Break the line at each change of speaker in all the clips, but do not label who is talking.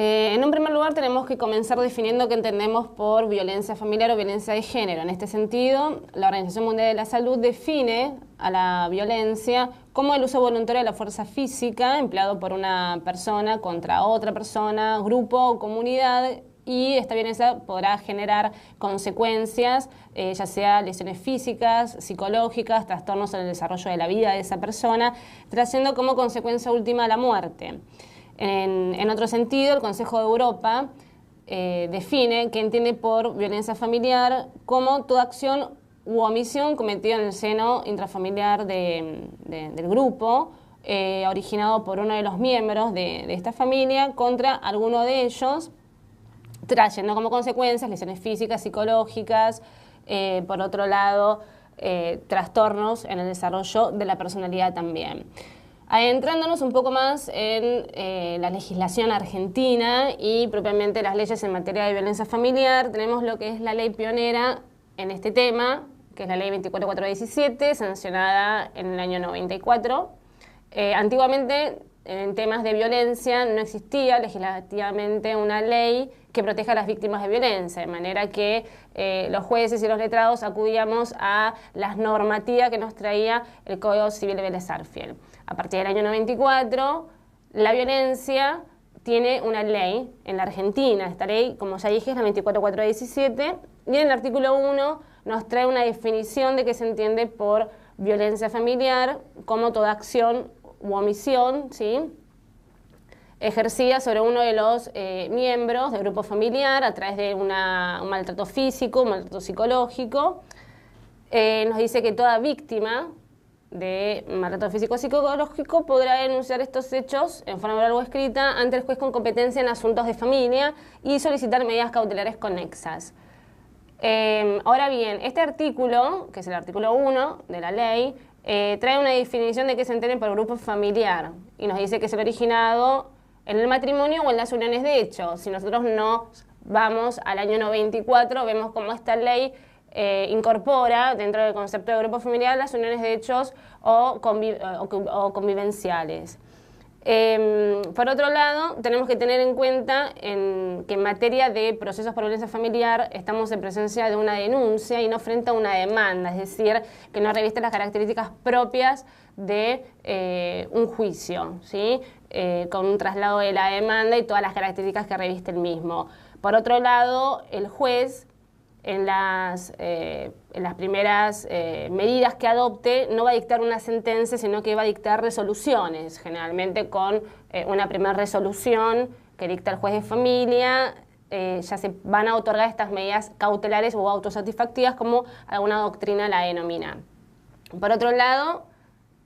En un primer lugar tenemos que comenzar definiendo qué entendemos por violencia familiar o violencia de género. En este sentido, la Organización Mundial de la Salud define a la violencia como el uso voluntario de la fuerza física empleado por una persona contra otra persona, grupo o comunidad, y esta violencia podrá generar consecuencias, ya sea lesiones físicas, psicológicas, trastornos en el desarrollo de la vida de esa persona, trayendo como consecuencia última la muerte. En otro sentido, el Consejo de Europa define que entiende por violencia familiar como toda acción u omisión cometida en el seno intrafamiliar del grupo, originado por uno de los miembros de esta familia contra alguno de ellos, trayendo como consecuencias lesiones físicas, psicológicas, por otro lado, trastornos en el desarrollo de la personalidad también. Adentrándonos un poco más en la legislación argentina y propiamente las leyes en materia de violencia familiar, tenemos lo que es la ley pionera en este tema, que es la ley 24417, sancionada en el año 94. Antiguamente, en temas de violencia, no existía legislativamente una ley que proteja a las víctimas de violencia, de manera que los jueces y los letrados acudíamos a las normativas que nos traía el Código Civil de Vélez Sarsfield. A partir del año 94, la violencia tiene una ley en la Argentina. Esta ley, como ya dije, es la 24417, y en el artículo 1 nos trae una definición de qué se entiende por violencia familiar como toda acción u omisión, ¿sí?, ejercida sobre uno de los miembros del grupo familiar a través de un maltrato físico, un maltrato psicológico. Nos dice que toda víctima de maltrato físico o psicológico podrá denunciar estos hechos en forma oral o escrita ante el juez con competencia en asuntos de familia y solicitar medidas cautelares conexas. Ahora bien, este artículo, que es el artículo 1 de la ley, trae una definición de qué se entiende por grupo familiar y nos dice que es el originado en el matrimonio o en las uniones de hecho. Si nosotros nos vamos al año 94, vemos cómo esta ley incorpora dentro del concepto de grupo familiar las uniones de hechos o convivenciales. Por otro lado, tenemos que tener en cuenta que en materia de procesos por violencia familiar estamos en presencia de una denuncia y no frente a una demanda, es decir, que no reviste las características propias de un juicio, ¿sí?, con un traslado de la demanda y todas las características que reviste el mismo. Por otro lado, el juez en las primeras medidas que adopte no va a dictar una sentencia, sino que va a dictar resoluciones, generalmente con una primera resolución que dicta el juez de familia. Ya se van a otorgar estas medidas cautelares o autosatisfactivas, como alguna doctrina la denomina. Por otro lado,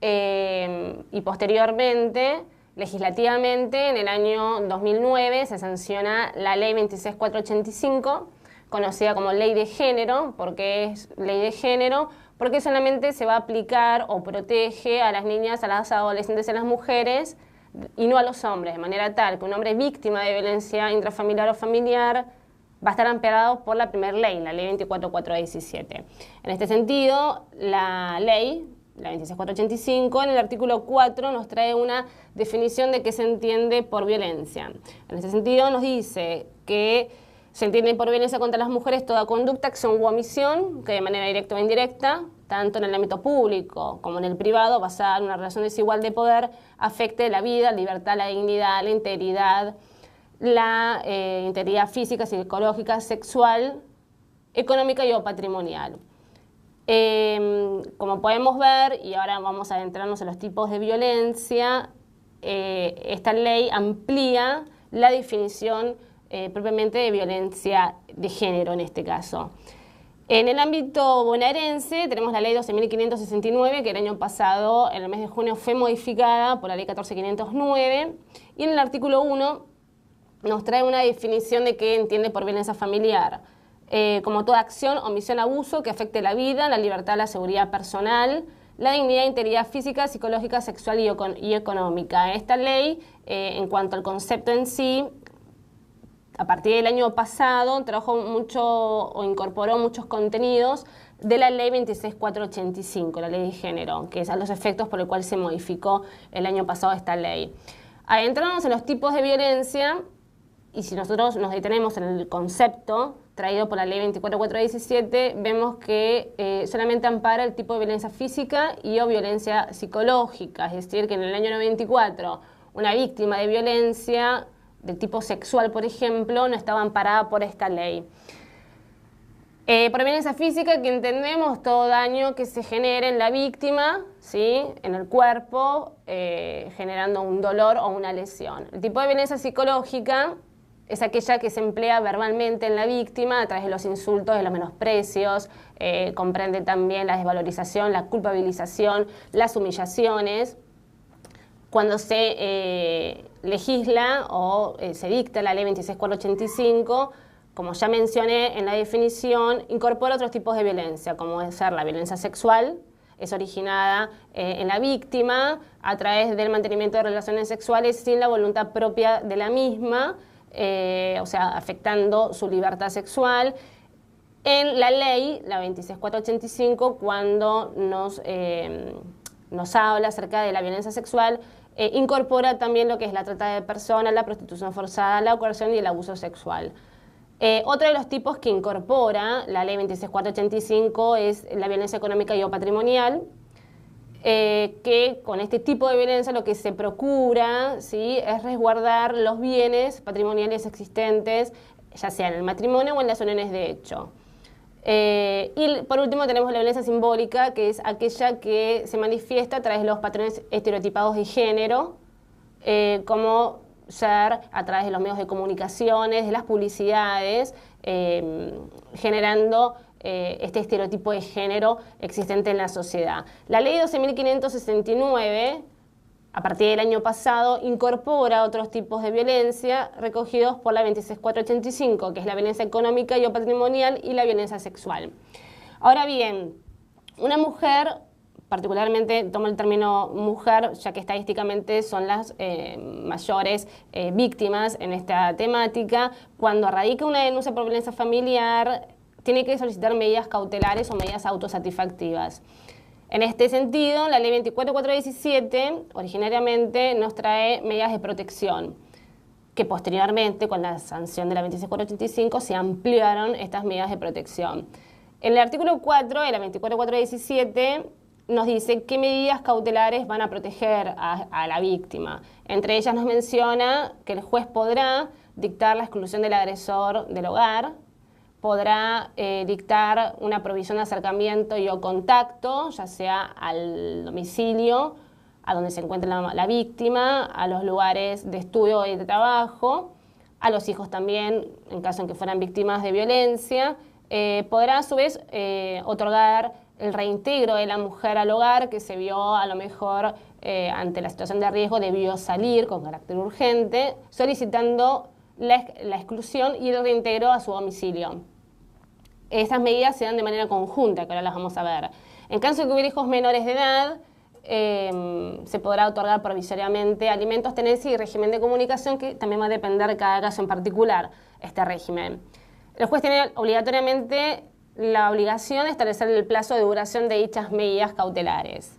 y posteriormente, legislativamente, en el año 2009 se sanciona la ley 26485, conocida como ley de género. ¿Por qué es ley de género? Porque solamente se va a aplicar o protege a las niñas, a las adolescentes y a las mujeres, y no a los hombres, de manera tal que un hombre víctima de violencia intrafamiliar o familiar va a estar amparado por la primera ley, la ley 24417. En este sentido, la ley, la 26485, en el artículo 4 nos trae una definición de qué se entiende por violencia. En este sentido nos dice que se entiende por violencia contra las mujeres toda conducta, acción u omisión que de manera directa o indirecta, tanto en el ámbito público como en el privado, basada en una relación desigual de poder, afecte la vida, la libertad, la dignidad, la integridad física, psicológica, sexual, económica y o patrimonial. Como podemos ver, y ahora vamos a adentrarnos en los tipos de violencia, esta ley amplía la definición propiamente de violencia de género en este caso. En el ámbito bonaerense tenemos la ley 12.569, que el año pasado, en el mes de junio, fue modificada por la ley 14.509, y en el artículo 1 nos trae una definición de qué entiende por violencia familiar, como toda acción, omisión, abuso que afecte la vida, la libertad, la seguridad personal, la dignidad e integridad física, psicológica, sexual y económica. Esta ley, en cuanto al concepto en sí, a partir del año pasado trabajó mucho o incorporó muchos contenidos de la ley 26485, la ley de género, que es a los efectos por el cual se modificó el año pasado esta ley. Adentrándonos en los tipos de violencia, y si nosotros nos detenemos en el concepto traído por la ley 24417, vemos que solamente ampara el tipo de violencia física y o violencia psicológica, es decir, que en el año 94 una víctima de violencia de tipo sexual, por ejemplo, no estaba amparada por esta ley. Por violencia física, que entendemos todo daño que se genere en la víctima, ¿sí?, en el cuerpo, generando un dolor o una lesión. El tipo de violencia psicológica es aquella que se emplea verbalmente en la víctima a través de los insultos, de los menosprecios, comprende también la desvalorización, la culpabilización, las humillaciones. Cuando se legisla o se dicta la ley 26485, como ya mencioné en la definición, incorpora otros tipos de violencia, como es ser la violencia sexual, es originada en la víctima a través del mantenimiento de relaciones sexuales sin la voluntad propia de la misma, o sea, afectando su libertad sexual. En la ley, la 26485, cuando nos habla acerca de la violencia sexual, incorpora también lo que es la trata de personas, la prostitución forzada, la coerción y el abuso sexual. Otro de los tipos que incorpora la ley 26485 es la violencia económica y o patrimonial, que con este tipo de violencia lo que se procura, ¿sí?, es resguardar los bienes patrimoniales existentes, ya sea en el matrimonio o en las uniones de hecho. Y por último tenemos la violencia simbólica, que es aquella que se manifiesta a través de los patrones estereotipados de género, como ser a través de los medios de comunicaciones, de las publicidades, generando este estereotipo de género existente en la sociedad. La ley 12.569, a partir del año pasado, incorpora otros tipos de violencia recogidos por la 26485, que es la violencia económica y o patrimonial y la violencia sexual. Ahora bien, una mujer, particularmente tomo el término mujer, ya que estadísticamente son las mayores víctimas en esta temática, cuando radica una denuncia por violencia familiar, tiene que solicitar medidas cautelares o medidas autosatisfactivas. En este sentido, la ley 24417 originariamente nos trae medidas de protección, que posteriormente, con la sanción de la 26485, se ampliaron estas medidas de protección. En el artículo 4 de la 24417 nos dice qué medidas cautelares van a proteger a la víctima. Entre ellas nos menciona que el juez podrá dictar la exclusión del agresor del hogar, podrá dictar una prohibición de acercamiento y o contacto, ya sea al domicilio, a donde se encuentra la víctima, a los lugares de estudio y de trabajo, a los hijos también, en caso en que fueran víctimas de violencia. Podrá a su vez otorgar el reintegro de la mujer al hogar que se vio a lo mejor ante la situación de riesgo, debió salir con carácter urgente, solicitando la exclusión y el reintegro a su domicilio. Estas medidas se dan de manera conjunta, que ahora las vamos a ver. En caso de que hubiera hijos menores de edad, se podrá otorgar provisoriamente alimentos, tenencia y régimen de comunicación, que también va a depender de cada caso en particular este régimen. El juez tiene obligatoriamente la obligación de establecer el plazo de duración de dichas medidas cautelares.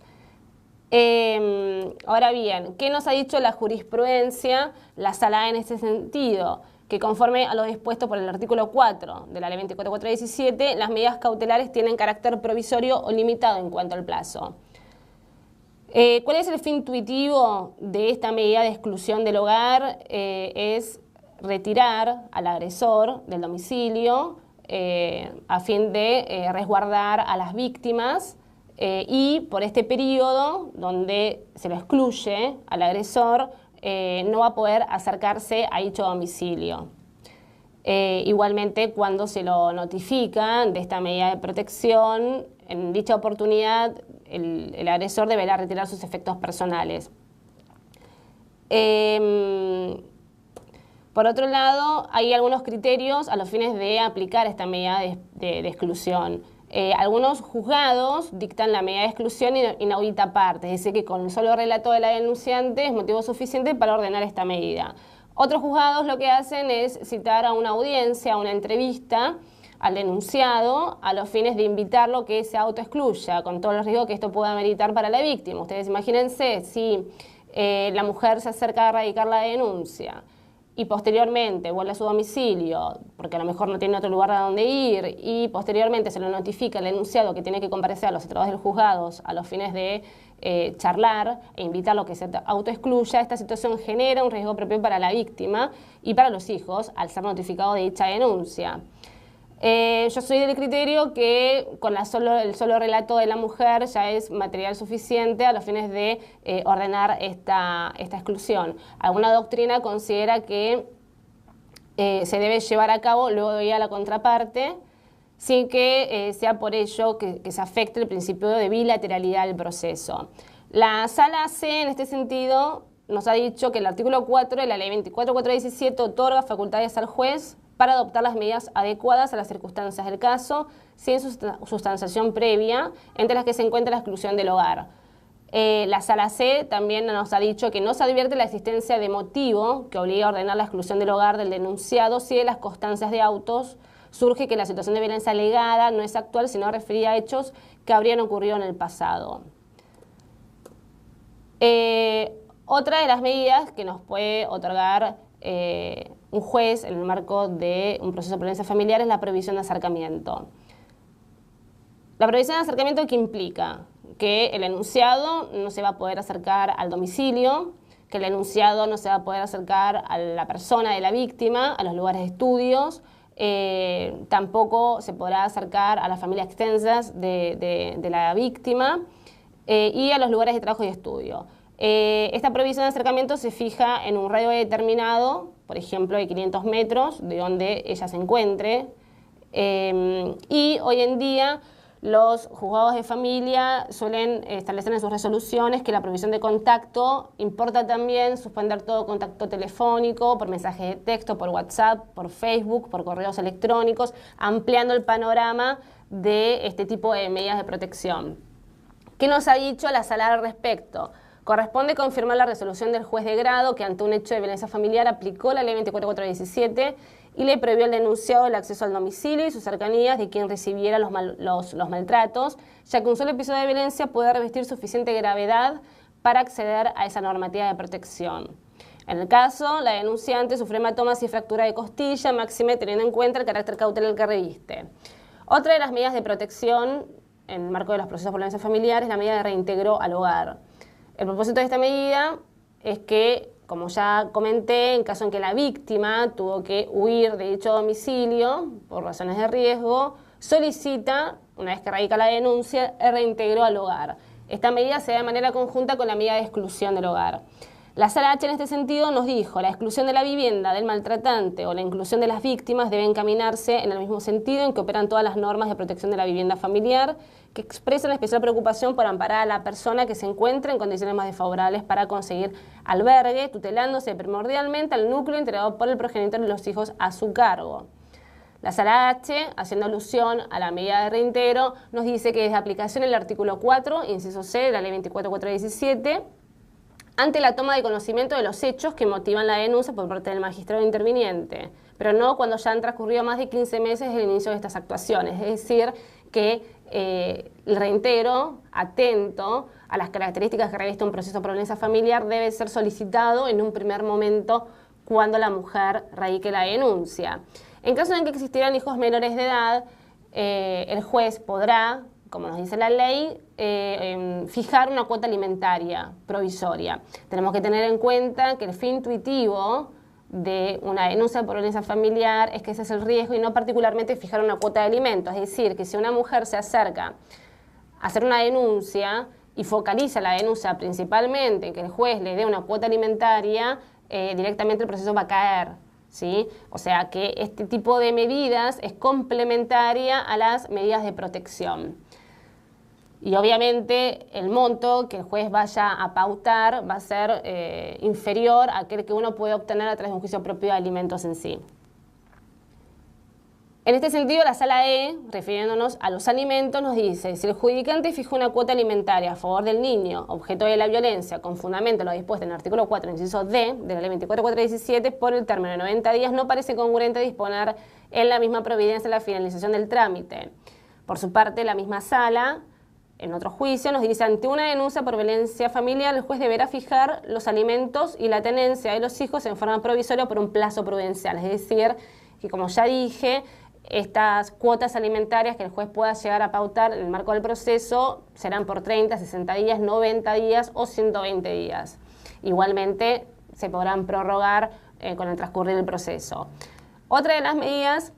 Ahora bien, ¿qué nos ha dicho la jurisprudencia, la Sala en este sentido? Que conforme a lo dispuesto por el artículo 4 de la ley 24417, las medidas cautelares tienen carácter provisorio o limitado en cuanto al plazo. ¿Cuál es el fin intuitivo de esta medida de exclusión del hogar? Es retirar al agresor del domicilio a fin de resguardar a las víctimas y por este periodo donde se lo excluye al agresor, no va a poder acercarse a dicho domicilio. Igualmente, cuando se lo notifica de esta medida de protección, en dicha oportunidad el agresor deberá retirar sus efectos personales. Por otro lado, hay algunos criterios a los fines de aplicar esta medida de exclusión. Algunos juzgados dictan la medida de exclusión inaudita aparte, es decir, que con el solo relato de la denunciante es motivo suficiente para ordenar esta medida. Otros juzgados lo que hacen es citar a una audiencia, a una entrevista al denunciado, a los fines de invitarlo que se autoexcluya, con todos los riesgos que esto pueda meritar para la víctima. Ustedes imagínense si la mujer se acerca a radicar la denuncia y posteriormente vuelve a su domicilio, porque a lo mejor no tiene otro lugar a donde ir, y posteriormente se lo notifica al enunciado que tiene que comparecer a los estrados del juzgado a los fines de charlar e invitarlo a que se autoexcluya, esta situación genera un riesgo propio para la víctima y para los hijos al ser notificado de dicha denuncia. Yo soy del criterio que con el solo relato de la mujer ya es material suficiente a los fines de ordenar esta exclusión. Alguna doctrina considera que se debe llevar a cabo luego de ir a la contraparte, sin que sea por ello que se afecte el principio de bilateralidad del proceso. La Sala C, en este sentido, nos ha dicho que el artículo 4 de la Ley 24.417 otorga facultades al juez para adoptar las medidas adecuadas a las circunstancias del caso, sin sustanciación previa, entre las que se encuentra la exclusión del hogar. La Sala C también nos ha dicho que no se advierte la existencia de motivo que obliga a ordenar la exclusión del hogar del denunciado si de las constancias de autos surge que la situación de violencia alegada no es actual, sino referida a hechos que habrían ocurrido en el pasado. Otra de las medidas que nos puede otorgar un juez en el marco de un proceso de violencia familiar es la prohibición de acercamiento. La prohibición de acercamiento, ¿qué implica? Que el enunciado no se va a poder acercar al domicilio, que el enunciado no se va a poder acercar a la persona de la víctima, a los lugares de estudios, tampoco se podrá acercar a las familias extensas de la víctima y a los lugares de trabajo y estudio. Esta prohibición de acercamiento se fija en un radio determinado, por ejemplo de 500 metros de donde ella se encuentre, y hoy en día los juzgados de familia suelen establecer en sus resoluciones que la prohibición de contacto importa también suspender todo contacto telefónico, por mensaje de texto, por WhatsApp, por Facebook, por correos electrónicos, ampliando el panorama de este tipo de medidas de protección. ¿Qué nos ha dicho la Sala al respecto? Corresponde confirmar la resolución del juez de grado que ante un hecho de violencia familiar aplicó la Ley 24.417 y le prohibió al denunciado el acceso al domicilio y sus cercanías de quien recibiera los maltratos, ya que un solo episodio de violencia puede revestir suficiente gravedad para acceder a esa normativa de protección. En el caso, la denunciante sufre hematomas y fractura de costilla, máxime teniendo en cuenta el carácter cautelar que reviste. Otra de las medidas de protección en el marco de los procesos de violencia familiar es la medida de reintegro al hogar. El propósito de esta medida es que, como ya comenté, en caso en que la víctima tuvo que huir de dicho domicilio por razones de riesgo, solicita, una vez que radica la denuncia, el reintegro al hogar. Esta medida se da de manera conjunta con la medida de exclusión del hogar. La Sala H en este sentido nos dijo, la exclusión de la vivienda del maltratante o la inclusión de las víctimas deben encaminarse en el mismo sentido en que operan todas las normas de protección de la vivienda familiar, que expresan especial preocupación por amparar a la persona que se encuentra en condiciones más desfavorables para conseguir albergue, tutelándose primordialmente al núcleo integrado por el progenitor y los hijos a su cargo. La Sala H, haciendo alusión a la medida de reintegro, nos dice que desde aplicación el artículo 4, inciso C de la Ley 24.417, ante la toma de conocimiento de los hechos que motivan la denuncia por parte del magistrado interviniente, pero no cuando ya han transcurrido más de 15 meses desde el inicio de estas actuaciones, es decir, que el reintegro, atento a las características que reviste un proceso de violencia familiar, debe ser solicitado en un primer momento cuando la mujer radique la denuncia. En caso de que existieran hijos menores de edad, el juez podrá, como nos dice la ley, fijar una cuota alimentaria provisoria. Tenemos que tener en cuenta que el fin intuitivo de una denuncia por violencia familiar es que ese es el riesgo y no particularmente fijar una cuota de alimentos. Es decir, que si una mujer se acerca a hacer una denuncia y focaliza la denuncia principalmente en que el juez le dé una cuota alimentaria, directamente el proceso va a caer, ¿sí? O sea que este tipo de medidas es complementaria a las medidas de protección. Y obviamente el monto que el juez vaya a pautar va a ser inferior a aquel que uno puede obtener a través de un juicio propio de alimentos en sí. En este sentido, la Sala E, refiriéndonos a los alimentos, nos dice, si el judicante fijó una cuota alimentaria a favor del niño, objeto de la violencia, con fundamento en lo dispuesto en el artículo 4, inciso D, de la Ley 24.417, por el término de 90 días, no parece congruente disponer en la misma providencia la finalización del trámite. Por su parte, la misma Sala en otro juicio, nos dice, ante una denuncia por violencia familiar, el juez deberá fijar los alimentos y la tenencia de los hijos en forma provisoria por un plazo prudencial. Es decir, que como ya dije, estas cuotas alimentarias que el juez pueda llegar a pautar en el marco del proceso serán por 30, 60 días, 90 días o 120 días. Igualmente se podrán prorrogar con el transcurrir del proceso. Otra de las medidas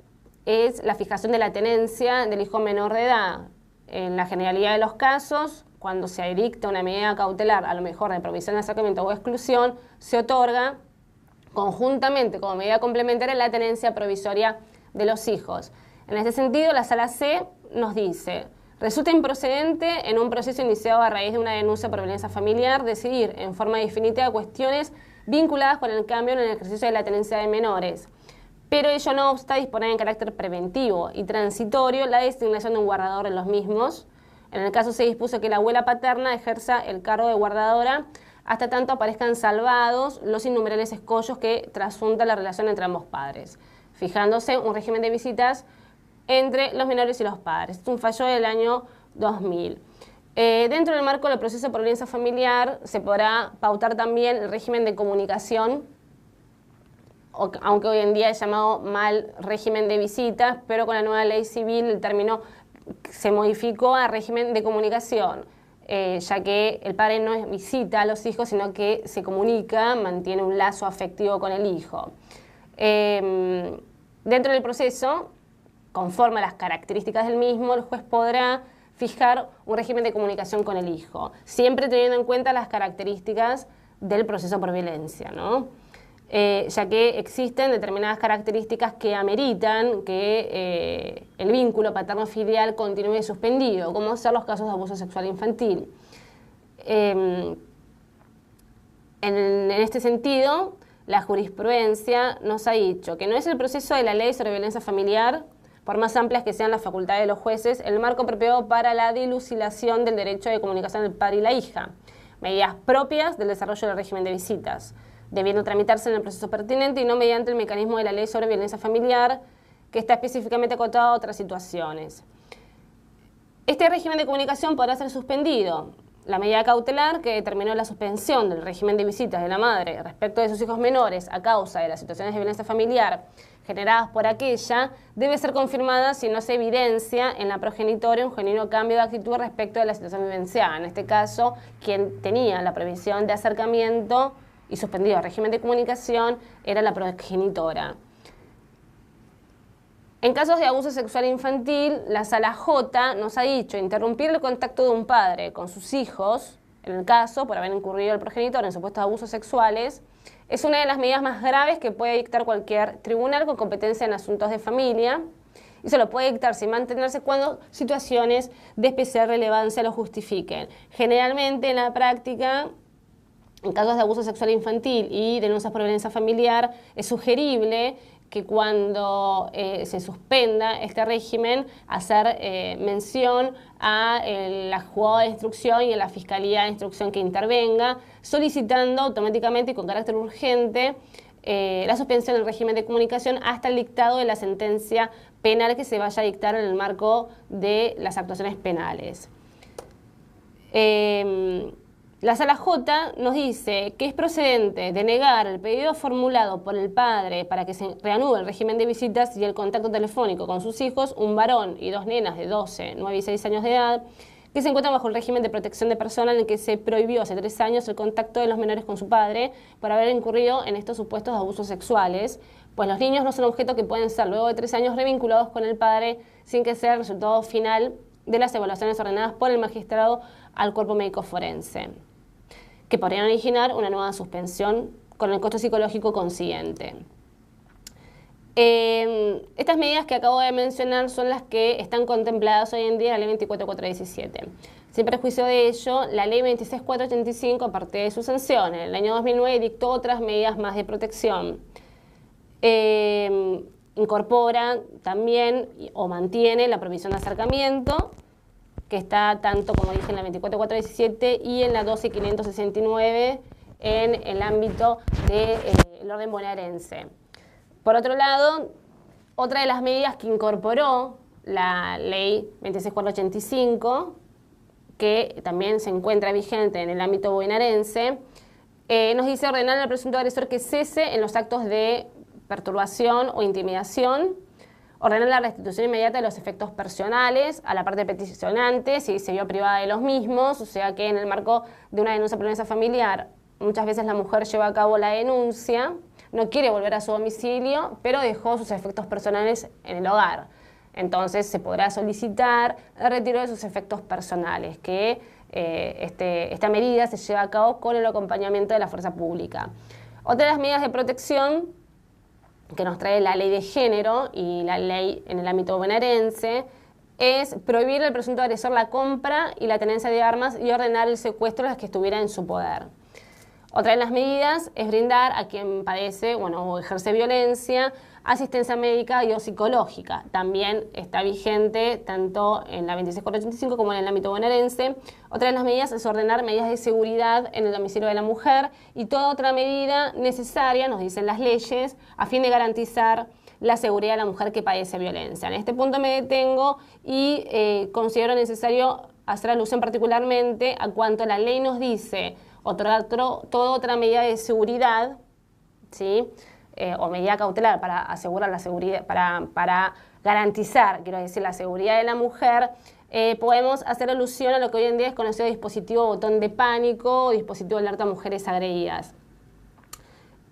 es la fijación de la tenencia del hijo menor de edad. En la generalidad de los casos, cuando se dicta una medida cautelar, a lo mejor de provisión de acercamiento o exclusión, se otorga conjuntamente como medida complementaria la tenencia provisoria de los hijos. En este sentido, la Sala C nos dice, resulta improcedente en un proceso iniciado a raíz de una denuncia por violencia familiar decidir en forma definitiva cuestiones vinculadas con el cambio en el ejercicio de la tenencia de menores, pero ello no obsta disponer en carácter preventivo y transitorio la designación de un guardador en los mismos. En el caso se dispuso que la abuela paterna ejerza el cargo de guardadora hasta tanto aparezcan salvados los innumerables escollos que trasunta la relación entre ambos padres, fijándose un régimen de visitas entre los menores y los padres. Es un fallo del año 2000. Dentro del marco del proceso por violencia familiar se podrá pautar también el régimen de comunicación, aunque hoy en día es llamado mal régimen de visitas, pero con la nueva ley civil el término se modificó a régimen de comunicación, ya que el padre no visita a los hijos, sino que se comunica, mantiene un lazo afectivo con el hijo. Dentro del proceso, conforme a las características del mismo, el juez podrá fijar un régimen de comunicación con el hijo, siempre teniendo en cuenta las características del proceso por violencia, ¿no? Ya que existen determinadas características que ameritan que el vínculo paterno-filial continúe suspendido, como ser los casos de abuso sexual infantil. En este sentido, la jurisprudencia nos ha dicho que no es el proceso de la ley sobre violencia familiar, por más amplias que sean las facultades de los jueces, el marco apropiado para la dilucidación del derecho de comunicación del padre y la hija, medidas propias del desarrollo del régimen de visitas, debiendo tramitarse en el proceso pertinente y no mediante el mecanismo de la ley sobre violencia familiar, que está específicamente acotado a otras situaciones. Este régimen de comunicación podrá ser suspendido. La medida cautelar que determinó la suspensión del régimen de visitas de la madre respecto de sus hijos menores a causa de las situaciones de violencia familiar generadas por aquella debe ser confirmada si no se evidencia en la progenitora un genuino cambio de actitud respecto de la situación vivenciada. En este caso, quien tenía la prohibición de acercamiento y suspendido el régimen de comunicación era la progenitora. En casos de abuso sexual infantil, la Sala J nos ha dicho interrumpir el contacto de un padre con sus hijos, en el caso por haber incurrido el progenitor en supuestos abusos sexuales, es una de las medidas más graves que puede dictar cualquier tribunal con competencia en asuntos de familia, y se lo puede dictar sin mantenerse cuando situaciones de especial relevancia lo justifiquen. Generalmente en la práctica, en casos de abuso sexual infantil y denuncias por violencia familiar, es sugerible que cuando se suspenda este régimen, hacer mención a la juzgado de instrucción y a la Fiscalía de Instrucción que intervenga, solicitando automáticamente y con carácter urgente la suspensión del régimen de comunicación hasta el dictado de la sentencia penal que se vaya a dictar en el marco de las actuaciones penales. La Sala J nos dice que es procedente denegar el pedido formulado por el padre para que se reanude el régimen de visitas y el contacto telefónico con sus hijos, un varón y dos nenas de 12, 9 y 6 años de edad, que se encuentran bajo el régimen de protección de persona en el que se prohibió hace 3 años el contacto de los menores con su padre por haber incurrido en estos supuestos abusos sexuales, pues los niños no son objetos que pueden ser luego de 3 años revinculados con el padre sin que sea el resultado final de las evaluaciones ordenadas por el magistrado al cuerpo médico forense, que podrían originar una nueva suspensión con el costo psicológico consiguiente. Estas medidas que acabo de mencionar son las que están contempladas hoy en día en la ley 24417. Sin perjuicio de ello, la ley 26485, aparte de su sanción, en el año 2009 dictó otras medidas más de protección. Incorpora también o mantiene la prohibición de acercamiento, que está tanto, como dije, en la 24417 y en la 12569 en el ámbito del orden bonaerense. Por otro lado, otra de las medidas que incorporó la ley 26485 que también se encuentra vigente en el ámbito bonaerense, nos dice ordenar al presunto agresor que cese en los actos de perturbación o intimidación, ordenar la restitución inmediata de los efectos personales a la parte peticionante si se vio privada de los mismos, o sea que en el marco de una denuncia por violencia familiar, muchas veces la mujer lleva a cabo la denuncia, no quiere volver a su domicilio, pero dejó sus efectos personales en el hogar. Entonces se podrá solicitar el retiro de sus efectos personales, que esta medida se lleva a cabo con el acompañamiento de la fuerza pública. Otra de las medidas de protección que nos trae la ley de género y la ley en el ámbito bonaerense es prohibir al presunto agresor la compra y la tenencia de armas y ordenar el secuestro de las que estuvieran en su poder. Otra de las medidas es brindar a quien padece o ejerce violencia asistencia médica y o psicológica. También está vigente tanto en la 26485 como en el ámbito bonaerense. Otra de las medidas es ordenar medidas de seguridad en el domicilio de la mujer y toda otra medida necesaria, nos dicen las leyes, a fin de garantizar la seguridad de la mujer que padece violencia. En este punto me detengo y considero necesario hacer alusión particularmente a cuanto la ley nos dice otorgar toda otra medida de seguridad, ¿sí? O medida cautelar para asegurar la seguridad, para garantizar, quiero decir, la seguridad de la mujer, podemos hacer alusión a lo que hoy en día es conocido dispositivo botón de pánico o dispositivo de alerta a mujeres agredidas.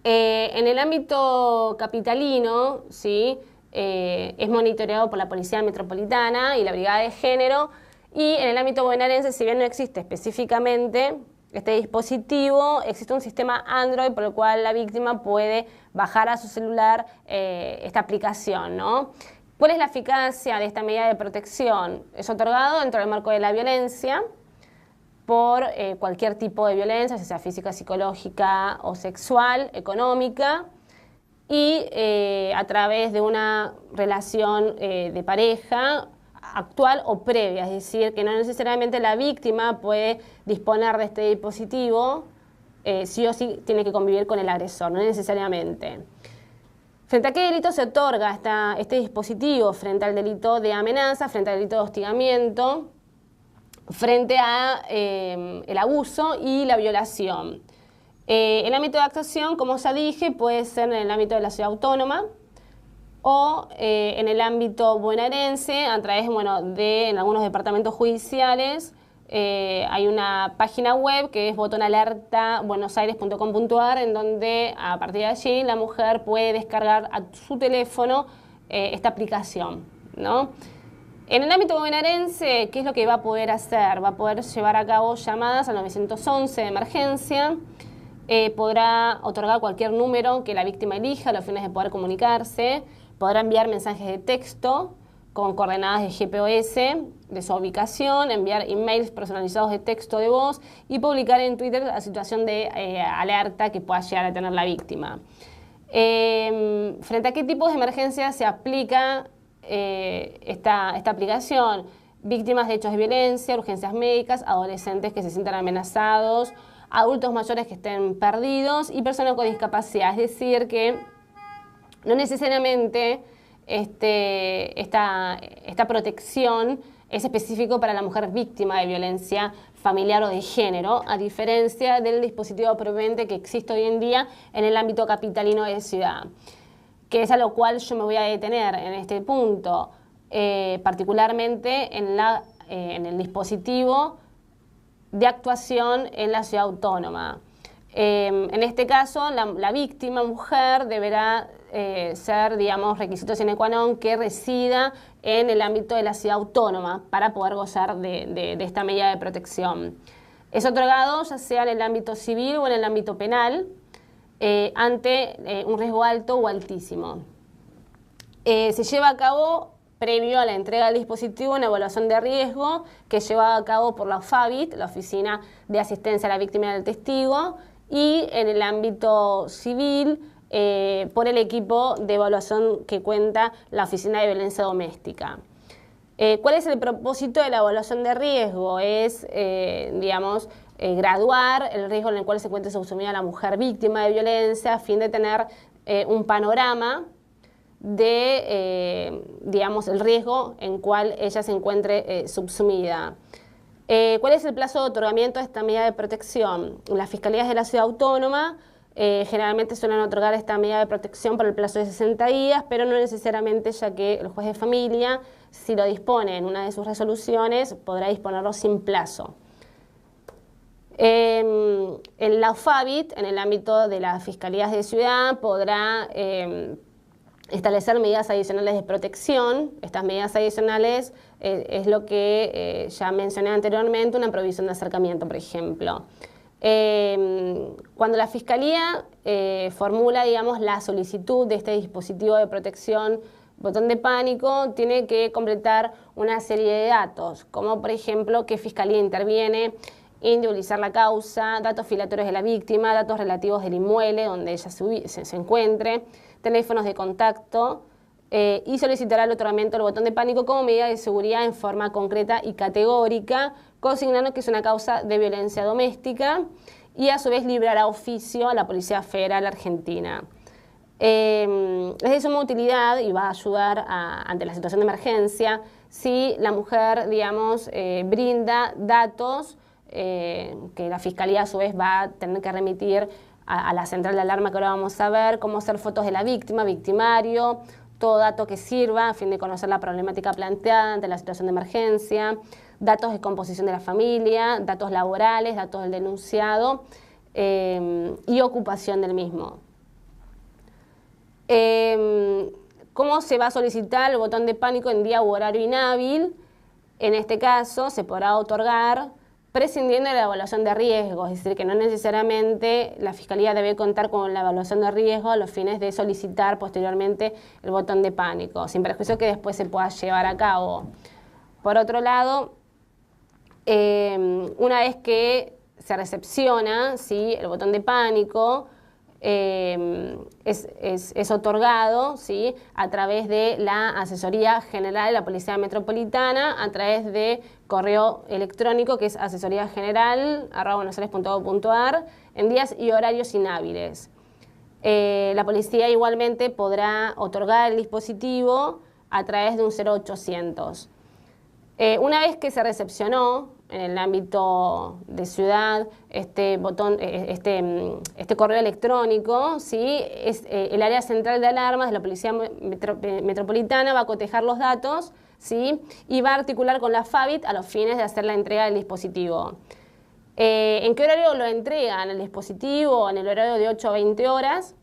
En el ámbito capitalino, ¿sí? Es monitoreado por la Policía Metropolitana y la Brigada de Género, y en el ámbito bonaerense, si bien no existe específicamente este dispositivo, existe un sistema Android por el cual la víctima puede bajar a su celular esta aplicación, ¿no? ¿Cuál es la eficacia de esta medida de protección? Es otorgado dentro del marco de la violencia por cualquier tipo de violencia, ya sea física, psicológica o sexual, económica, y a través de una relación de pareja actual o previa, es decir, que no necesariamente la víctima puede disponer de este dispositivo, sí o sí tiene que convivir con el agresor, no necesariamente. ¿Frente a qué delito se otorga este dispositivo? Frente al delito de amenaza, frente al delito de hostigamiento, frente a el abuso y la violación. El ámbito de actuación, como ya dije, puede ser en el ámbito de la ciudad autónoma, o en el ámbito bonaerense, a través en algunos departamentos judiciales, hay una página web que es botonalertabuenosaires.com.ar, en donde a partir de allí la mujer puede descargar a su teléfono esta aplicación, ¿no? En el ámbito bonaerense, ¿qué es lo que va a poder hacer? Va a poder llevar a cabo llamadas al 911 de emergencia, podrá otorgar cualquier número que la víctima elija a los fines de poder comunicarse, podrá enviar mensajes de texto con coordenadas de GPS de su ubicación, enviar emails personalizados de texto de voz y publicar en Twitter la situación de alerta que pueda llegar a tener la víctima. ¿Frente a qué tipos de emergencias se aplica esta aplicación? Víctimas de hechos de violencia, urgencias médicas, adolescentes que se sientan amenazados, adultos mayores que estén perdidos y personas con discapacidad. Es decir, que no necesariamente esta protección es específico para la mujer víctima de violencia familiar o de género, a diferencia del dispositivo propiamente que existe hoy en día en el ámbito capitalino de ciudad, que es a lo cual yo me voy a detener en este punto, particularmente en el dispositivo de actuación en la ciudad autónoma. En este caso, la víctima mujer deberá ser, digamos, requisito sine qua non que resida en el ámbito de la ciudad autónoma para poder gozar de esta medida de protección. Es otorgado ya sea en el ámbito civil o en el ámbito penal ante un riesgo alto o altísimo. Se lleva a cabo previo a la entrega del dispositivo una evaluación de riesgo que es llevada a cabo por la OFABIT, la Oficina de Asistencia a la Víctima y al Testigo, y en el ámbito civil por el equipo de evaluación que cuenta la Oficina de Violencia Doméstica. ¿Cuál es el propósito de la evaluación de riesgo? Es, graduar el riesgo en el cual se encuentre subsumida la mujer víctima de violencia a fin de tener un panorama de, el riesgo en cual ella se encuentre subsumida. ¿Cuál es el plazo de otorgamiento de esta medida de protección? Las fiscalías de la ciudad autónoma generalmente suelen otorgar esta medida de protección por el plazo de 60 días, pero no necesariamente, ya que el juez de familia, si lo dispone en una de sus resoluciones, podrá disponerlo sin plazo. La UFABIT, en el ámbito de las fiscalías de ciudad, podrá establecer medidas adicionales de protección. Estas medidas adicionales es lo que ya mencioné anteriormente, una provisión de acercamiento, por ejemplo. Cuando la Fiscalía formula, digamos, la solicitud de este dispositivo de protección, botón de pánico, tiene que completar una serie de datos, como por ejemplo qué Fiscalía interviene, individualizar la causa, datos filatorios de la víctima, datos relativos del inmueble donde ella se encuentre, teléfonos de contacto y solicitará el otorgamiento del botón de pánico como medida de seguridad en forma concreta y categórica, consignando que es una causa de violencia doméstica y a su vez librará oficio a la Policía Federal Argentina. Es de suma utilidad y va a ayudar ante la situación de emergencia si la mujer, digamos, brinda datos que la Fiscalía a su vez va a tener que remitir a la central de alarma, que ahora vamos a ver, cómo hacer fotos de la víctima, victimario, todo dato que sirva a fin de conocer la problemática planteada ante la situación de emergencia, datos de composición de la familia, datos laborales, datos del denunciado y ocupación del mismo. ¿Cómo se va a solicitar el botón de pánico en día u horario inhábil? En este caso se podrá otorgar prescindiendo de la evaluación de riesgo, es decir, que no necesariamente la Fiscalía debe contar con la evaluación de riesgo a los fines de solicitar posteriormente el botón de pánico, sin perjuicio que después se pueda llevar a cabo. Por otro lado, una vez que se recepciona, ¿sí?, el botón de pánico, es otorgado, ¿sí?, a través de la Asesoría General de la Policía Metropolitana, a través de correo electrónico que es asesoriageneral@buenosaires.gov.ar en días y horarios inhábiles. La policía igualmente podrá otorgar el dispositivo a través de un 0800. Una vez que se recepcionó en el ámbito de ciudad este correo electrónico, ¿sí?, el área central de alarmas de la Policía Metropolitana va a cotejar los datos, ¿sí?, y va a articular con la FABIT a los fines de hacer la entrega del dispositivo. ¿En qué horario lo entregan? El dispositivo en el horario de 8 a 20 horas.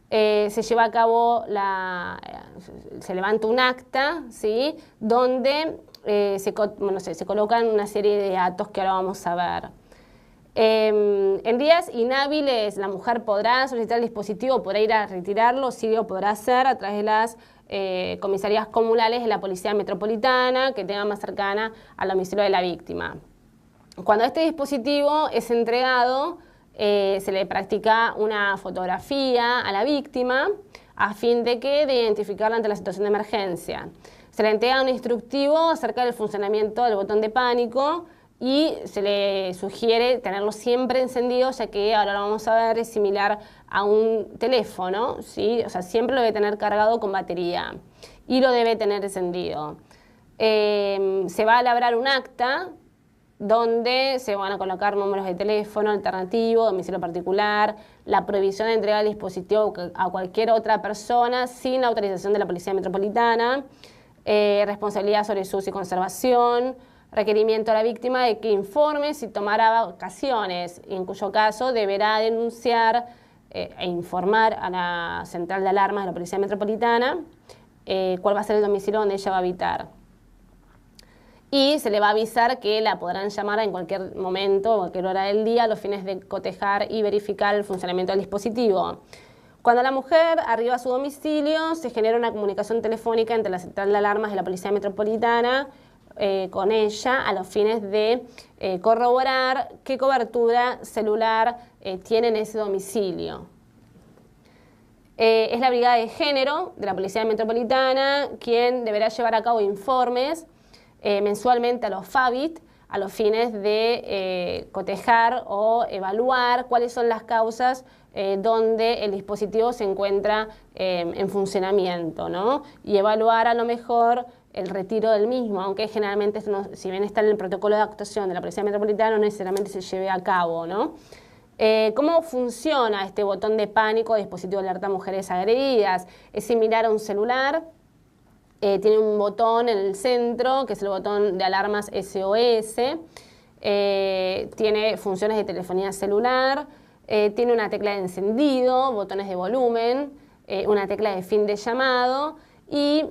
Se lleva a cabo se levanta un acta, ¿sí?, donde se colocan una serie de datos que ahora vamos a ver. En días inhábiles la mujer podrá solicitar el dispositivo, podrá ir a retirarlo, sí lo podrá hacer a través de las comisarías comunales de la Policía Metropolitana que tenga más cercana al domicilio de la víctima. Cuando este dispositivo es entregado, se le practica una fotografía a la víctima a fin de identificarla ante la situación de emergencia. Se le entrega un instructivo acerca del funcionamiento del botón de pánico y se le sugiere tenerlo siempre encendido, ya que ahora lo vamos a ver, es similar a un teléfono, ¿sí? O sea, siempre lo debe tener cargado con batería y lo debe tener encendido. Se va a elaborar un acta donde se van a colocar números de teléfono alternativo, domicilio particular, la prohibición de entrega del dispositivo a cualquier otra persona sin la autorización de la Policía Metropolitana, responsabilidad sobre su uso y conservación, requerimiento a la víctima de que informe si tomará vacaciones, y en cuyo caso deberá denunciar e informar a la central de alarmas de la Policía Metropolitana cuál va a ser el domicilio donde ella va a habitar. Y se le va a avisar que la podrán llamar en cualquier momento o cualquier hora del día a los fines de cotejar y verificar el funcionamiento del dispositivo. Cuando la mujer arriba a su domicilio, se genera una comunicación telefónica entre la central de alarmas de la Policía Metropolitana con ella a los fines de corroborar qué cobertura celular tiene en ese domicilio. Es la Brigada de Género de la Policía Metropolitana quien deberá llevar a cabo informes mensualmente a los FABIT a los fines de cotejar o evaluar cuáles son las causas donde el dispositivo se encuentra en funcionamiento, ¿no? Y evaluar a lo mejor el retiro del mismo, aunque generalmente, esto no, si bien está en el protocolo de actuación de la Policía Metropolitana, no necesariamente se lleve a cabo, ¿no? ¿Cómo funciona este botón de pánico, dispositivo de alerta a mujeres agredidas? Es similar a un celular, tiene un botón en el centro, que es el botón de alarmas SOS, tiene funciones de telefonía celular, tiene una tecla de encendido, botones de volumen, una tecla de fin de llamado y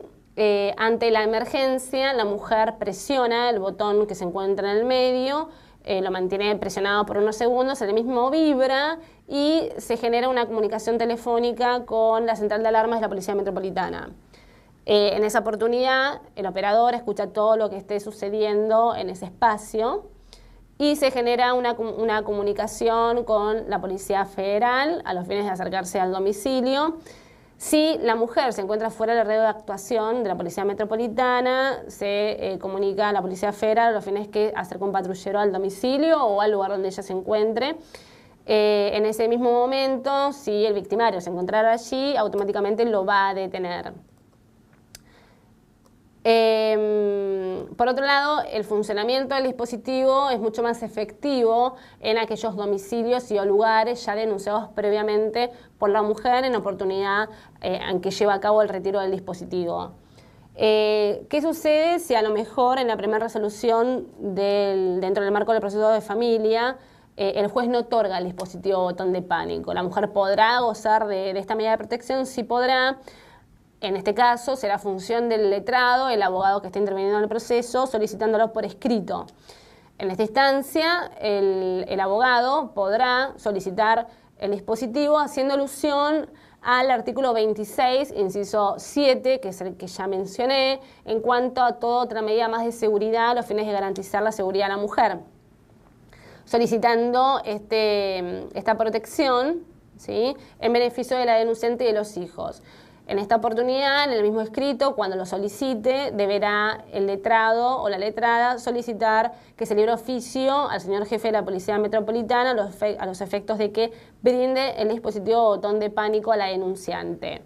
ante la emergencia la mujer presiona el botón que se encuentra en el medio, lo mantiene presionado por unos segundos, el mismo vibra y se genera una comunicación telefónica con la central de alarmas de la Policía Metropolitana. En esa oportunidad el operador escucha todo lo que esté sucediendo en ese espacio y se genera una comunicación con la Policía Federal a los fines de acercarse al domicilio. Si la mujer se encuentra fuera del radio de actuación de la Policía Metropolitana, se comunica a la Policía Federal a los fines que acerca un patrullero al domicilio o al lugar donde ella se encuentre. En ese mismo momento, si el victimario se encontrara allí, automáticamente lo va a detener. Por otro lado, el funcionamiento del dispositivo es mucho más efectivo en aquellos domicilios y o lugares ya denunciados previamente por la mujer en oportunidad en que lleva a cabo el retiro del dispositivo. ¿Qué sucede si a lo mejor en la primera resolución dentro del marco del proceso de familia el juez no otorga el dispositivo botón de pánico? ¿La mujer podrá gozar de esta medida de protección? Sí podrá. En este caso será función del letrado, el abogado que está interviniendo en el proceso, solicitándolo por escrito. En esta instancia, el abogado podrá solicitar el dispositivo haciendo alusión al artículo 26, inciso 7, que es el que ya mencioné, en cuanto a toda otra medida más de seguridad a los fines de garantizar la seguridad de la mujer. Solicitando esta protección, ¿sí?, en beneficio de la denunciante y de los hijos. En esta oportunidad, en el mismo escrito, cuando lo solicite, deberá el letrado o la letrada solicitar que se libre oficio al señor jefe de la Policía Metropolitana a los efectos de que brinde el dispositivo botón de pánico a la denunciante.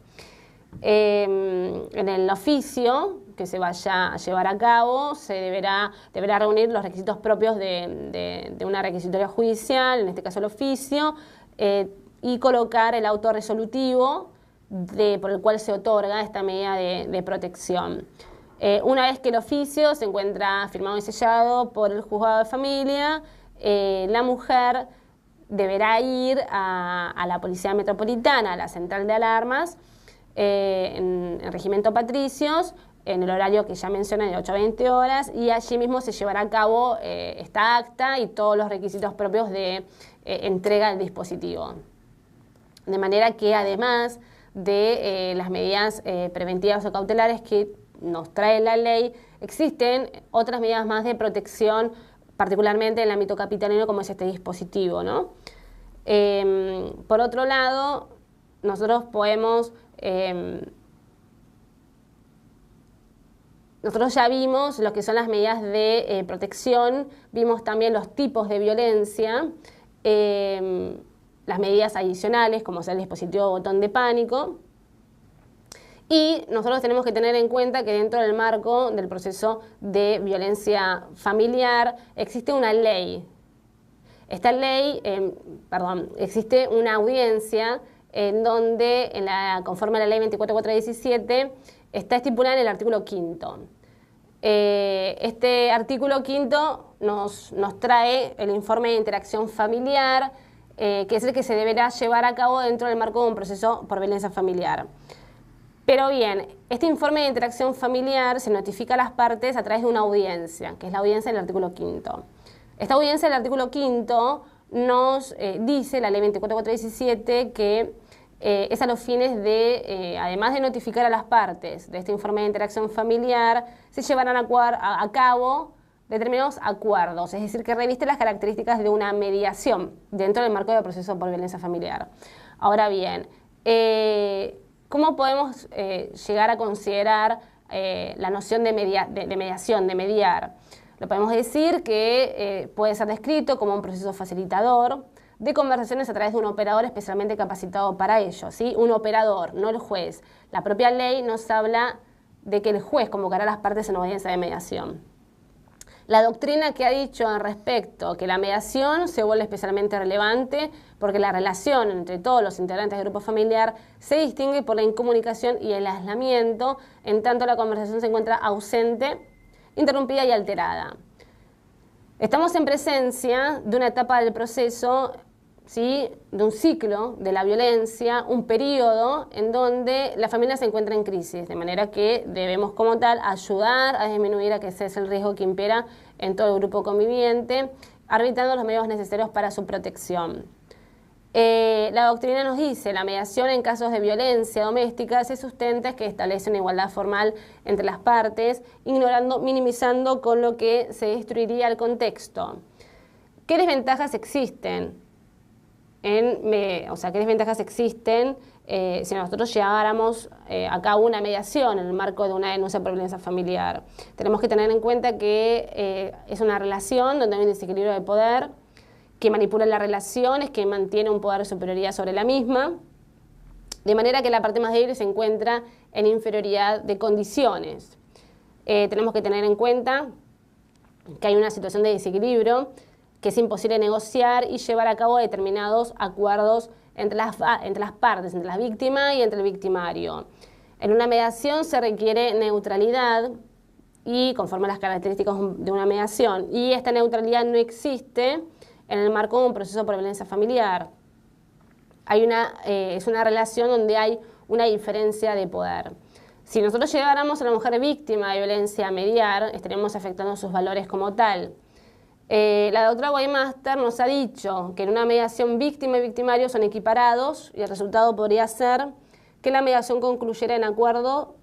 En el oficio que se vaya a llevar a cabo se deberá reunir los requisitos propios de una requisitoria judicial, en este caso el oficio, y colocar el auto resolutivo por el cual se otorga esta medida de protección. Una vez que el oficio se encuentra firmado y sellado por el juzgado de familia, la mujer deberá ir a la Policía Metropolitana, a la central de alarmas, en Regimiento Patricios, en el horario que ya mencioné de 8 a 20 horas, y allí mismo se llevará a cabo esta acta y todos los requisitos propios de entrega del dispositivo. De manera que además de las medidas preventivas o cautelares que nos trae la ley, existen otras medidas más de protección, particularmente en el ámbito capitalino, como es este dispositivo, ¿no? Por otro lado, nosotros ya vimos lo que son las medidas de protección, vimos también los tipos de violencia, las medidas adicionales, como sea el dispositivo botón de pánico. Y nosotros tenemos que tener en cuenta que dentro del marco del proceso de violencia familiar existe una ley. Esta ley, existe una audiencia en donde, conforme a la ley 24417, está estipulada en el artículo 5. Este artículo 5 nos trae el informe de interacción familiar, que es el que se deberá llevar a cabo dentro del marco de un proceso por violencia familiar. Pero bien, este informe de interacción familiar se notifica a las partes a través de una audiencia, que es la audiencia del artículo 5. Esta audiencia del artículo 5 nos dice, la ley 24417, que es a los fines de, además de notificar a las partes de este informe de interacción familiar, se llevarán a cabo determinados acuerdos, es decir, que reviste las características de una mediación dentro del marco del proceso por violencia familiar. Ahora bien, ¿cómo podemos llegar a considerar la noción de mediación, de mediar? Lo podemos decir que puede ser descrito como un proceso facilitador de conversaciones a través de un operador especialmente capacitado para ello, ¿sí? Un operador, no el juez. La propia ley nos habla de que el juez convocará a las partes en audiencia de mediación. La doctrina que ha dicho al respecto que la mediación se vuelve especialmente relevante porque la relación entre todos los integrantes del grupo familiar se distingue por la incomunicación y el aislamiento, en tanto la conversación se encuentra ausente, interrumpida y alterada. Estamos en presencia de una etapa del proceso, ¿sí?, de un ciclo de la violencia, un periodo en donde la familia se encuentra en crisis, de manera que debemos como tal ayudar a disminuir a que ese es el riesgo que impera en todo el grupo conviviente, arbitrando los medios necesarios para su protección. La doctrina nos dice, la mediación en casos de violencia doméstica se sustenta que establece una igualdad formal entre las partes, ignorando, minimizando con lo que se destruiría el contexto. ¿Qué desventajas existen? ¿Qué desventajas existen si nosotros lleváramos a cabo una mediación en el marco de una denuncia por violencia familiar? Tenemos que tener en cuenta que es una relación donde hay un desequilibrio de poder, que manipula las relaciones, que mantiene un poder de superioridad sobre la misma, de manera que la parte más débil se encuentra en inferioridad de condiciones. Tenemos que tener en cuenta que hay una situación de desequilibrio, que es imposible negociar y llevar a cabo determinados acuerdos entre las partes, entre la víctima y entre el victimario. En una mediación se requiere neutralidad y conforme a las características de una mediación, y esta neutralidad no existe en el marco de un proceso por violencia familiar. Es una relación donde hay una diferencia de poder. Si nosotros lleváramos a la mujer víctima de violencia a mediar, estaríamos afectando sus valores como tal. La doctora Weimaster nos ha dicho que en una mediación víctima y victimario son equiparados y el resultado podría ser que la mediación concluyera en acuerdo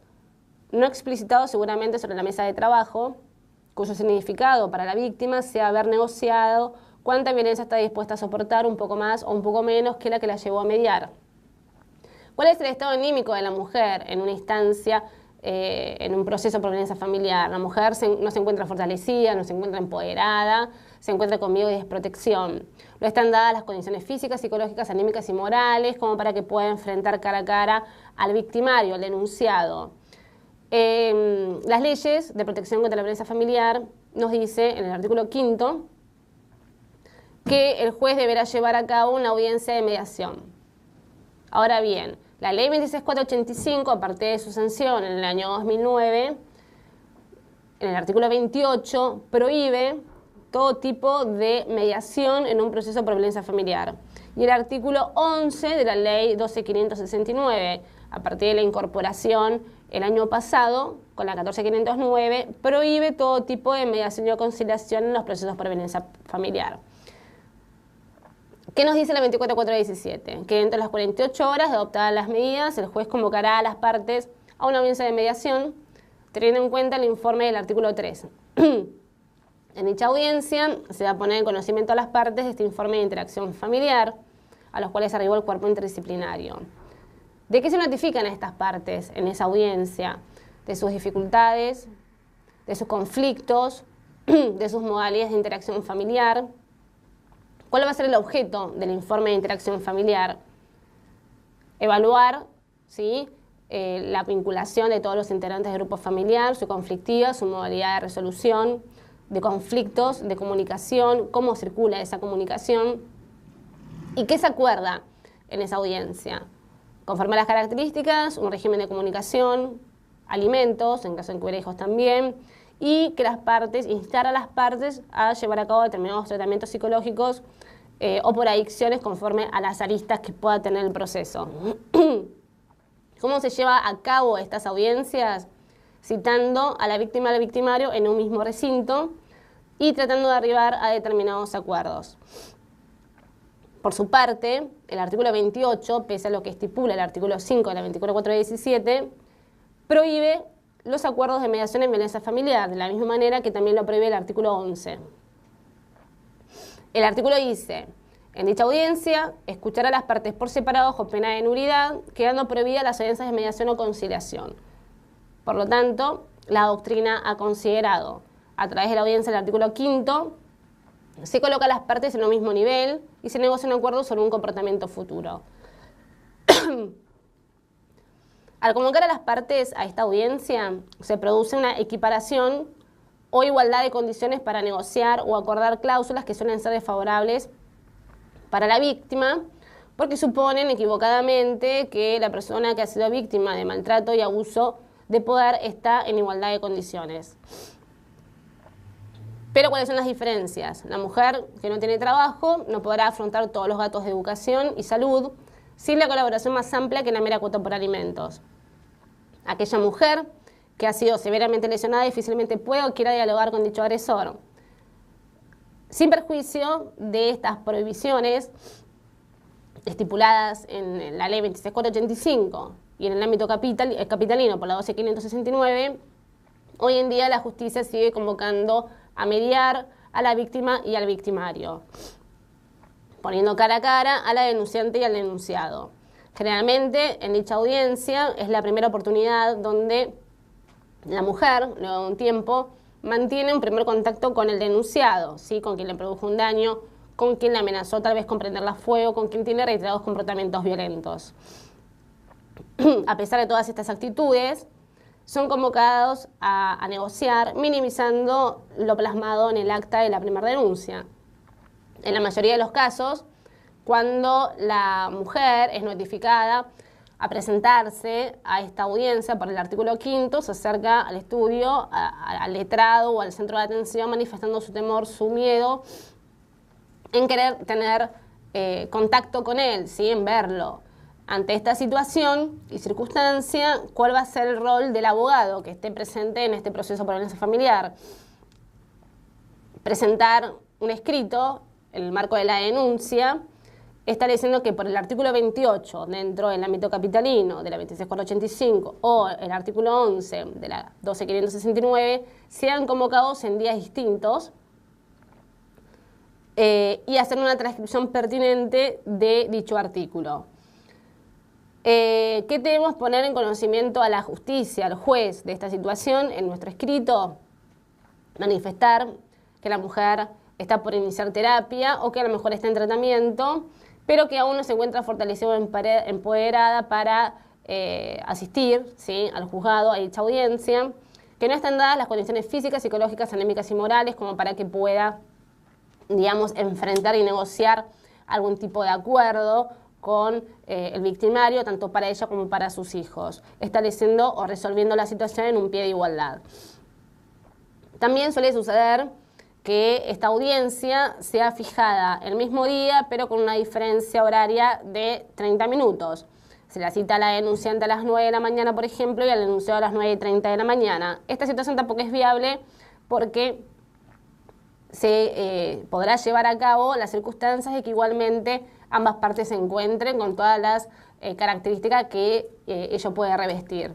no explicitado seguramente sobre la mesa de trabajo, cuyo significado para la víctima sea haber negociado cuánta violencia está dispuesta a soportar, un poco más o un poco menos que la llevó a mediar. ¿Cuál es el estado anímico de la mujer en una instancia, en un proceso por violencia familiar? La mujer no se encuentra fortalecida, no se encuentra empoderada, se encuentra con miedo y desprotección. No están dadas las condiciones físicas, psicológicas, anímicas y morales como para que pueda enfrentar cara a cara al victimario, al denunciado. Las leyes de protección contra la violencia familiar nos dice en el artículo 5 que el juez deberá llevar a cabo una audiencia de mediación. Ahora bien, la ley 26485, aparte de su sanción en el año 2009, en el artículo 28, prohíbe todo tipo de mediación en un proceso por violencia familiar. Y el artículo 11 de la ley 12569, a partir de la incorporación el año pasado, con la 14509, prohíbe todo tipo de mediación y conciliación en los procesos por violencia familiar. ¿Qué nos dice la 24417? Que dentro de las 48 horas de adoptadas las medidas, el juez convocará a las partes a una audiencia de mediación, teniendo en cuenta el informe del artículo 3. En dicha audiencia se va a poner en conocimiento a las partes de este informe de interacción familiar, a los cuales arribó el cuerpo interdisciplinario. ¿De qué se notifican a estas partes en esa audiencia? De sus dificultades, de sus conflictos, de sus modalidades de interacción familiar. ¿Cuál va a ser el objeto del informe de interacción familiar? Evaluar, ¿sí?, la vinculación de todos los integrantes del grupo familiar, su conflictiva, su modalidad de resolución de conflictos, de comunicación, cómo circula esa comunicación y qué se acuerda en esa audiencia. Conforme a las características, un régimen de comunicación, alimentos, en caso de que hubiera hijos también, y que las partes, instar a las partes a llevar a cabo determinados tratamientos psicológicos o por adicciones conforme a las aristas que pueda tener el proceso. ¿Cómo se lleva a cabo estas audiencias? Citando a la víctima y al victimario en un mismo recinto y tratando de arribar a determinados acuerdos. Por su parte, el artículo 28, pese a lo que estipula el artículo 5 de la 24417, prohíbe los acuerdos de mediación en violencia familiar, de la misma manera que también lo prohíbe el artículo 11. El artículo dice: en dicha audiencia, escuchar a las partes por separado bajo pena de nulidad, quedando prohibidas las audiencias de mediación o conciliación. Por lo tanto, la doctrina ha considerado, a través de la audiencia del artículo 5, se coloca a las partes en un mismo nivel y se negocia un acuerdo sobre un comportamiento futuro. Al convocar a las partes a esta audiencia, se produce una equiparación o igualdad de condiciones para negociar o acordar cláusulas que suelen ser desfavorables para la víctima, porque suponen equivocadamente que la persona que ha sido víctima de maltrato y abuso de poder está en igualdad de condiciones. Pero ¿cuáles son las diferencias? La mujer que no tiene trabajo no podrá afrontar todos los gastos de educación y salud sin la colaboración más amplia que la mera cuota por alimentos. Aquella mujer que ha sido severamente lesionada difícilmente puede o quiera dialogar con dicho agresor. Sin perjuicio de estas prohibiciones estipuladas en la ley 26485 y en el ámbito capitalino por la 12569, hoy en día la justicia sigue convocando a mediar a la víctima y al victimario, poniendo cara a cara a la denunciante y al denunciado. Generalmente, en dicha audiencia, es la primera oportunidad donde la mujer, luego de un tiempo, mantiene un primer contacto con el denunciado, ¿sí? Con quien le produjo un daño, con quien le amenazó tal vez con prenderla a fuego, con quien tiene reiterados comportamientos violentos. A pesar de todas estas actitudes, son convocados a negociar, minimizando lo plasmado en el acta de la primera denuncia. En la mayoría de los casos, cuando la mujer es notificada a presentarse a esta audiencia por el artículo 5, se acerca al estudio, al letrado o al centro de atención manifestando su temor, su miedo en querer tener contacto con él, ¿sí? En verlo. Ante esta situación y circunstancia, ¿cuál va a ser el rol del abogado que esté presente en este proceso por violencia familiar? Presentar un escrito en el marco de la denuncia, estableciendo que por el artículo 28, dentro del ámbito capitalino de la 26485 o el artículo 11 de la 12569, sean convocados en días distintos y hacer una transcripción pertinente de dicho artículo. ¿Qué debemos poner en conocimiento a la justicia, al juez de esta situación? En nuestro escrito, manifestar que la mujer está por iniciar terapia o que a lo mejor está en tratamiento, pero que aún no se encuentra fortalecida o empoderada para asistir, ¿sí?, al juzgado, a dicha audiencia, que no están dadas las condiciones físicas, psicológicas, anímicas y morales como para que pueda, digamos, enfrentar y negociar algún tipo de acuerdo con el victimario, tanto para ella como para sus hijos, estableciendo o resolviendo la situación en un pie de igualdad. También suele suceder que esta audiencia sea fijada el mismo día, pero con una diferencia horaria de 30 minutos. Se la cita a la denunciante a las 9 de la mañana, por ejemplo, y al denunciado a las 9:30 de la mañana. Esta situación tampoco es viable porque se podrá llevar a cabo las circunstancias de que igualmente ambas partes se encuentren con todas las características que ello puede revestir.